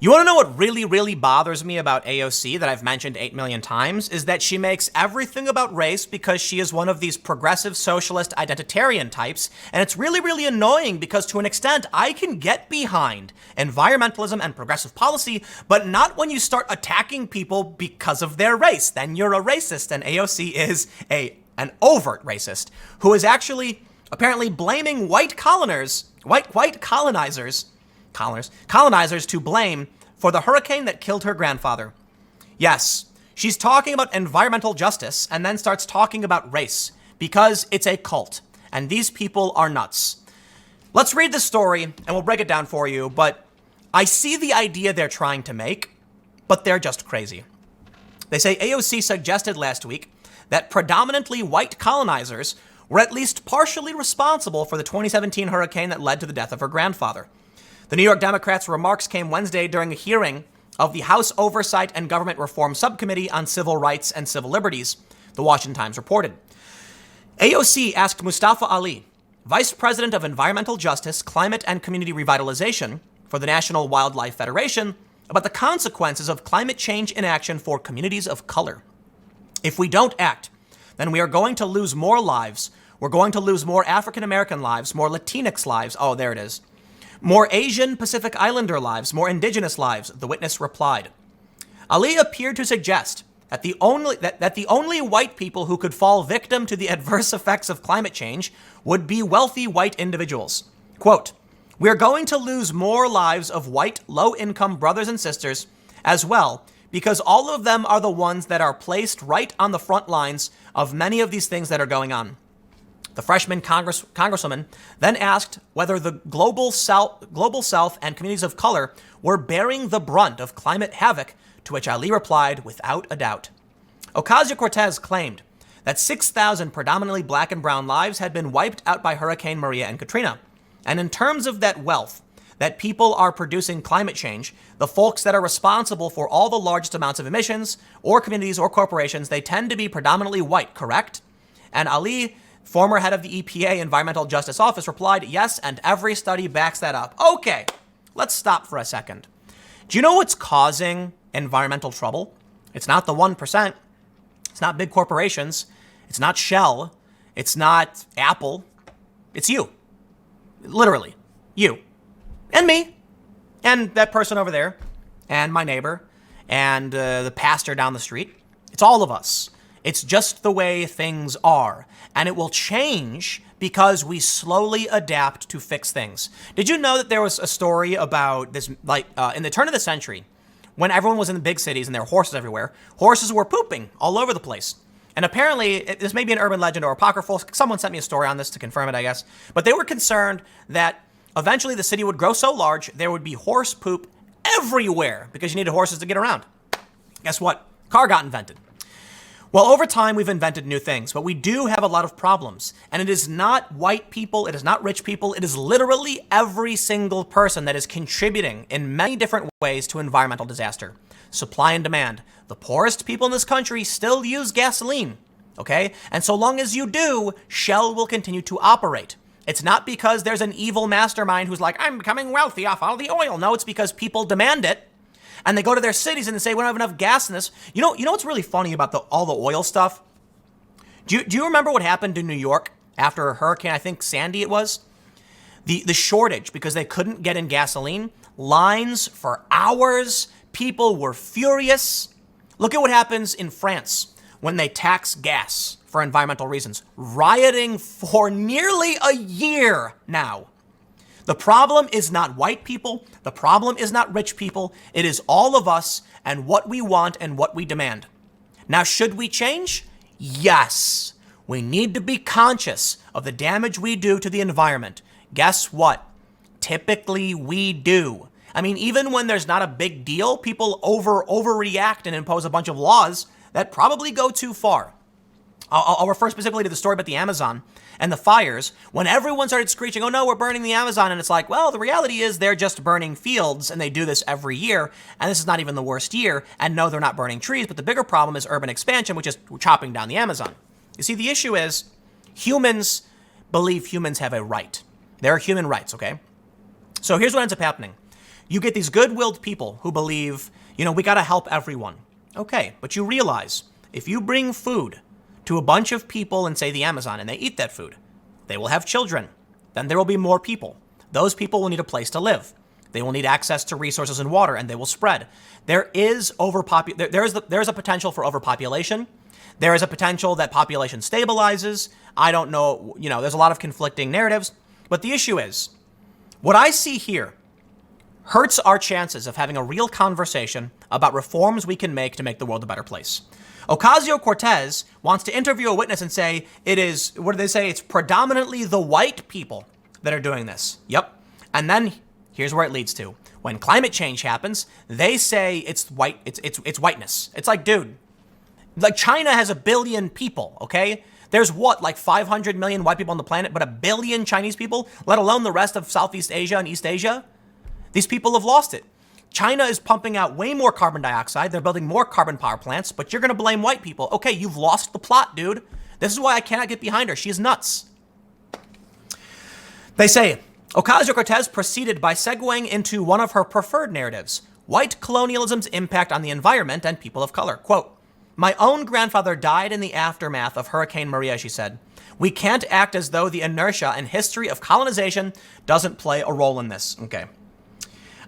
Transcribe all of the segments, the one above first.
You want to know what really, really bothers me about AOC that I've mentioned 8 million times is that she makes everything about race because she is one of these progressive socialist identitarian types. And it's really, really annoying because to an extent, I can get behind environmentalism and progressive policy, but not when you start attacking people because of their race. Then you're a racist, and AOC is an overt racist who is actually apparently blaming white colonizers to blame for the hurricane that killed her grandfather. Yes, she's talking about environmental justice and then starts talking about race because it's a cult and these people are nuts. Let's read the story and we'll break it down for you, but I see the idea they're trying to make, but they're just crazy. They say AOC suggested last week that predominantly white colonizers were at least partially responsible for the 2017 hurricane that led to the death of her grandfather. The New York Democrats' remarks came Wednesday during a hearing of the House Oversight and Government Reform Subcommittee on Civil Rights and Civil Liberties, the Washington Times reported. AOC asked Mustafa Ali, Vice President of Environmental Justice, Climate and Community Revitalization for the National Wildlife Federation, about the consequences of climate change inaction for communities of color. If we don't act, then we are going to lose more lives. We're going to lose more African American lives, more Latinx lives. Oh, there it is. More Asian Pacific Islander lives, more indigenous lives, the witness replied. Ali appeared to suggest that the only white people who could fall victim to the adverse effects of climate change would be wealthy white individuals. Quote, "We're going to lose more lives of white, low-income brothers and sisters as well, because all of them are the ones that are placed right on the front lines of many of these things that are going on." The freshman congresswoman then asked whether the global South and communities of color were bearing the brunt of climate havoc, to which Ali replied, without a doubt. Ocasio Cortez claimed that 6,000 predominantly black and brown lives had been wiped out by Hurricane Maria and Katrina. And in terms of that wealth, that people are producing climate change, the folks that are responsible for all the largest amounts of emissions, or communities or corporations, they tend to be predominantly white, correct? And Ali, former head of the EPA Environmental Justice Office, replied, yes, and every study backs that up. Okay, let's stop for a second. Do you know what's causing environmental trouble? It's not the 1%. It's not big corporations. It's not Shell. It's not Apple. It's you. Literally, you. And me. And that person over there. And my neighbor. And the pastor down the street. It's all of us. It's just the way things are. And it will change because we slowly adapt to fix things. Did you know that there was a story about this, in the turn of the century, when everyone was in the big cities and there were horses everywhere, horses were pooping all over the place. And apparently, this may be an urban legend or apocryphal. Someone sent me a story on this to confirm it, I guess. But they were concerned that eventually the city would grow so large, there would be horse poop everywhere because you needed horses to get around. Guess what? Car got invented. Well, over time, we've invented new things, but we do have a lot of problems. And it is not white people, it is not rich people, it is literally every single person that is contributing in many different ways to environmental disaster. Supply and demand. The poorest people in this country still use gasoline, okay? And so long as you do, Shell will continue to operate. It's not because there's an evil mastermind who's like, I'm becoming wealthy off all the oil. No, it's because people demand it. And they go to their cities and they say, we don't have enough gas in this. You know what's really funny about all the oil stuff? Do you remember what happened in New York after a hurricane, I think Sandy it was? The shortage, because they couldn't get in gasoline, lines for hours, people were furious. Look at what happens in France when they tax gas for environmental reasons. Rioting for nearly a year now. The problem is not white people. The problem is not rich people. It is all of us and what we want and what we demand. Now, should we change? Yes. We need to be conscious of the damage we do to the environment. Guess what? Typically, we do. I mean, even when there's not a big deal, people overreact and impose a bunch of laws that probably go too far. I'll refer specifically to the story about the Amazon and the fires, when everyone started screeching, oh no, we're burning the Amazon. And it's like, well, the reality is they're just burning fields and they do this every year. And this is not even the worst year. And no, they're not burning trees. But the bigger problem is urban expansion, which is chopping down the Amazon. You see, the issue is humans believe humans have a right. There are human rights, okay? So here's what ends up happening. You get these good-willed people who believe, we got to help everyone. Okay, but you realize if you bring food to a bunch of people in, say, the Amazon, and they eat that food, they will have children. Then there will be more people. Those people will need a place to live. They will need access to resources and water, and they will spread. There is a potential for overpopulation. There is a potential that population stabilizes. I don't know, there's a lot of conflicting narratives. But the issue is, what I see here hurts our chances of having a real conversation about reforms we can make to make the world a better place. Ocasio Cortez wants to interview a witness and say it is, what do they say? It's predominantly the white people that are doing this. Yep. And then here's where it leads to. When climate change happens, they say it's white, it's whiteness. It's like, dude, like China has 1 billion people, okay? There's like 500 million white people on the planet, but 1 billion Chinese people, let alone the rest of Southeast Asia and East Asia. These people have lost it. China is pumping out way more carbon dioxide. They're building more carbon power plants, but you're going to blame white people. Okay, you've lost the plot, dude. This is why I cannot get behind her. She is nuts. They say, Ocasio Cortez proceeded by segueing into one of her preferred narratives, white colonialism's impact on the environment and people of color. Quote, my own grandfather died in the aftermath of Hurricane Maria, she said. We can't act as though the inertia and history of colonization doesn't play a role in this. Okay.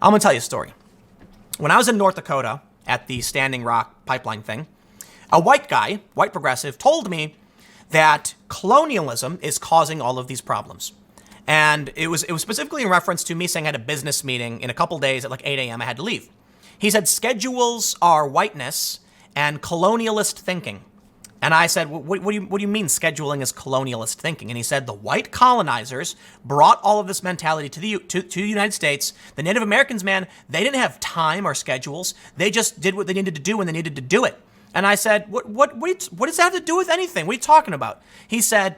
I'm going to tell you a story. When I was in North Dakota at the Standing Rock pipeline thing, a white guy, white progressive, told me that colonialism is causing all of these problems. And it was specifically in reference to me saying I had a business meeting in a couple days at like 8 a.m. I had to leave. He said schedules are whiteness and colonialist thinking. And I said, what do you mean scheduling is colonialist thinking? And he said the white colonizers brought all of this mentality to the United States. The Native Americans, man, they didn't have time or schedules. They just did what they needed to do when they needed to do it. And I said, what does that have to do with anything? What are you talking about? He said,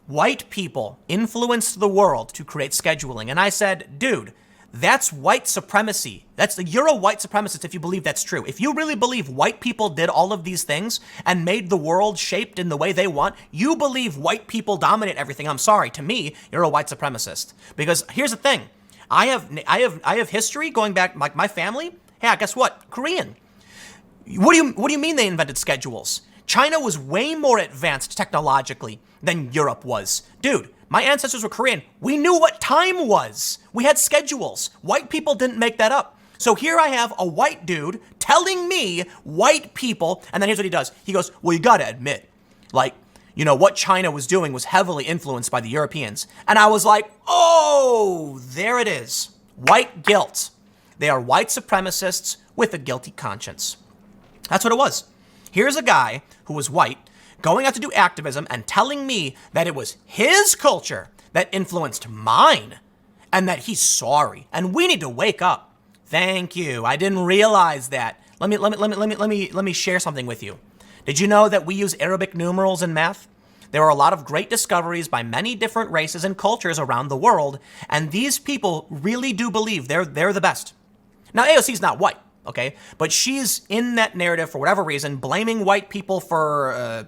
white people influenced the world to create scheduling. And I said, dude, that's white supremacy. You're a white supremacist if you believe that's true. If you really believe white people did all of these things and made the world shaped in the way they want, you believe white people dominate everything. I'm sorry. To me, you're a white supremacist. Because here's the thing. I have history going back, like my family. Yeah, guess what? Korean. What do you mean they invented schedules? China was way more advanced technologically than Europe was. Dude, my ancestors were Korean. We knew what time was. We had schedules. White people didn't make that up. So here I have a white dude telling me white people, and then here's what he does. He goes, well, you got to admit, what China was doing was heavily influenced by the Europeans. And I was like, oh, there it is. White guilt. They are white supremacists with a guilty conscience. That's what it was. Here's a guy who was white going out to do activism and telling me that it was his culture that influenced mine and that he's sorry and we need to wake up. Thank you. I didn't realize that. Let me share something with you. Did you know that we use Arabic numerals in math? There are a lot of great discoveries by many different races and cultures around the world, and these people really do believe they're the best. Now, AOC's not white. Okay, but she's in that narrative for whatever reason, blaming white people for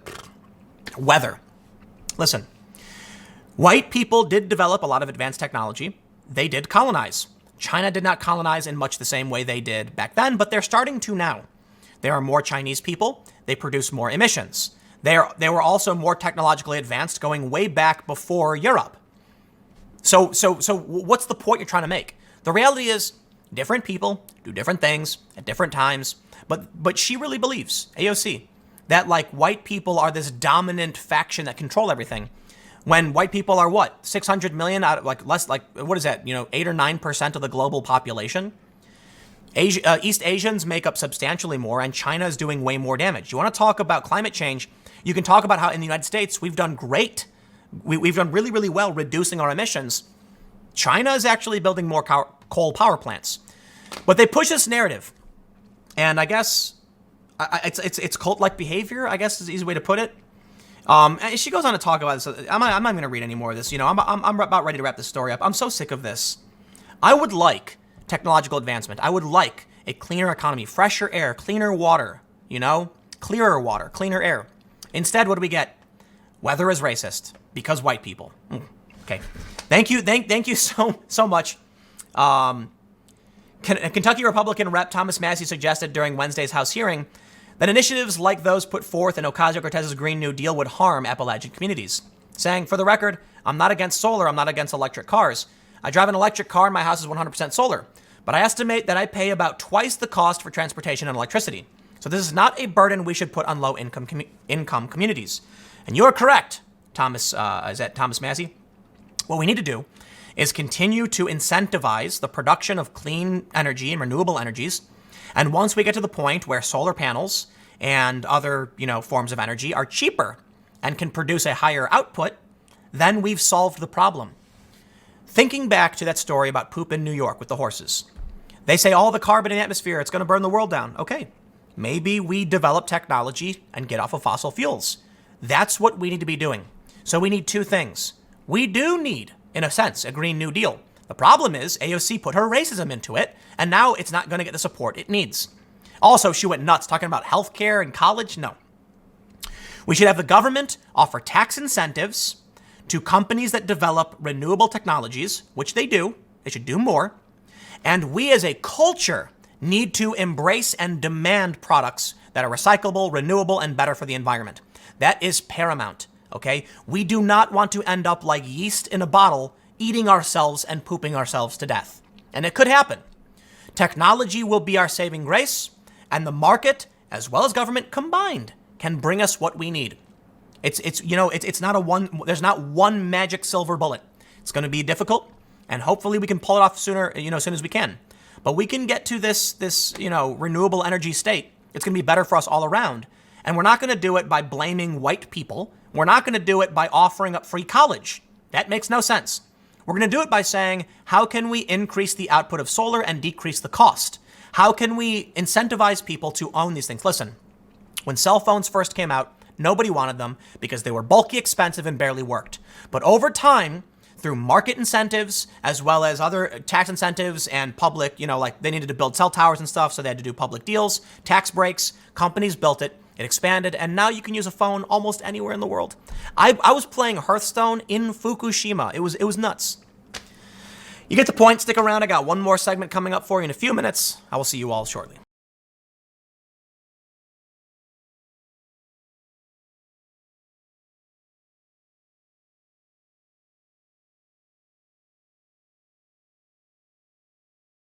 weather. Listen, white people did develop a lot of advanced technology. They did colonize. China did not colonize in much the same way they did back then, but they're starting to now. There are more Chinese people. They produce more emissions. They were also more technologically advanced going way back before Europe. So what's the point you're trying to make? The reality is, different people do different things at different times, but she really believes, AOC, that white people are this dominant faction that control everything. When white people are what? 600 million out of what is that? 8 or 9% of the global population. East Asians make up substantially more, and China is doing way more damage. You want to talk about climate change? You can talk about how in the United States we've done great. We've done really, really well reducing our emissions. China is actually building more coal power plants. But they push this narrative. And I guess it's cult-like behavior, I guess is the easy way to put it. And she goes on to talk about this. I'm not going to read any more of this. I'm about ready to wrap this story up. I'm so sick of this. I would like technological advancement. I would like a cleaner economy, fresher air, cleaner water, clearer water, cleaner air. Instead, what do we get? Weather is racist because white people. Okay. Thank you so much. Kentucky Republican Rep. Thomas Massie suggested during Wednesday's House hearing that initiatives like those put forth in Ocasio Cortez's Green New Deal would harm Appalachian communities, saying, for the record, I'm not against solar, I'm not against electric cars. I drive an electric car and my house is 100% solar, but I estimate that I pay about twice the cost for transportation and electricity. So this is not a burden we should put on low-income communities. And you're correct, Thomas Massie. What we need to do is continue to incentivize the production of clean energy and renewable energies. And once we get to the point where solar panels and other, forms of energy are cheaper and can produce a higher output, then we've solved the problem. Thinking back to that story about poop in New York with the horses, they say all the carbon in the atmosphere, it's going to burn the world down. Okay, maybe we develop technology and get off of fossil fuels. That's what we need to be doing. So we need two things. We do need, in a sense, a Green New Deal. The problem is AOC put her racism into it, and now it's not going to get the support it needs. Also, she went nuts talking about healthcare and college. No. We should have the government offer tax incentives to companies that develop renewable technologies, which they do. They should do more. And we as a culture need to embrace and demand products that are recyclable, renewable, and better for the environment. That is paramount, okay? We do not want to end up like yeast in a bottle, eating ourselves and pooping ourselves to death. And it could happen. Technology will be our saving grace, and the market, as well as government combined, can bring us what we need. It's not there's not one magic silver bullet. It's going to be difficult, and hopefully we can pull it off sooner, as soon as we can. But we can get to this renewable energy state. It's going to be better for us all around. And we're not going to do it by blaming white people. We're not going to do it by offering up free college. That makes no sense. We're going to do it by saying, how can we increase the output of solar and decrease the cost? How can we incentivize people to own these things? Listen, when cell phones first came out, nobody wanted them because they were bulky, expensive, and barely worked. But over time, through market incentives, as well as other tax incentives and public, like they needed to build cell towers and stuff, so they had to do public deals, tax breaks, companies built it, it expanded, and now you can use a phone almost anywhere in the world. I was playing Hearthstone in Fukushima. It was nuts. You get the point. Stick around. I got one more segment coming up for you in a few minutes. I will see you all shortly.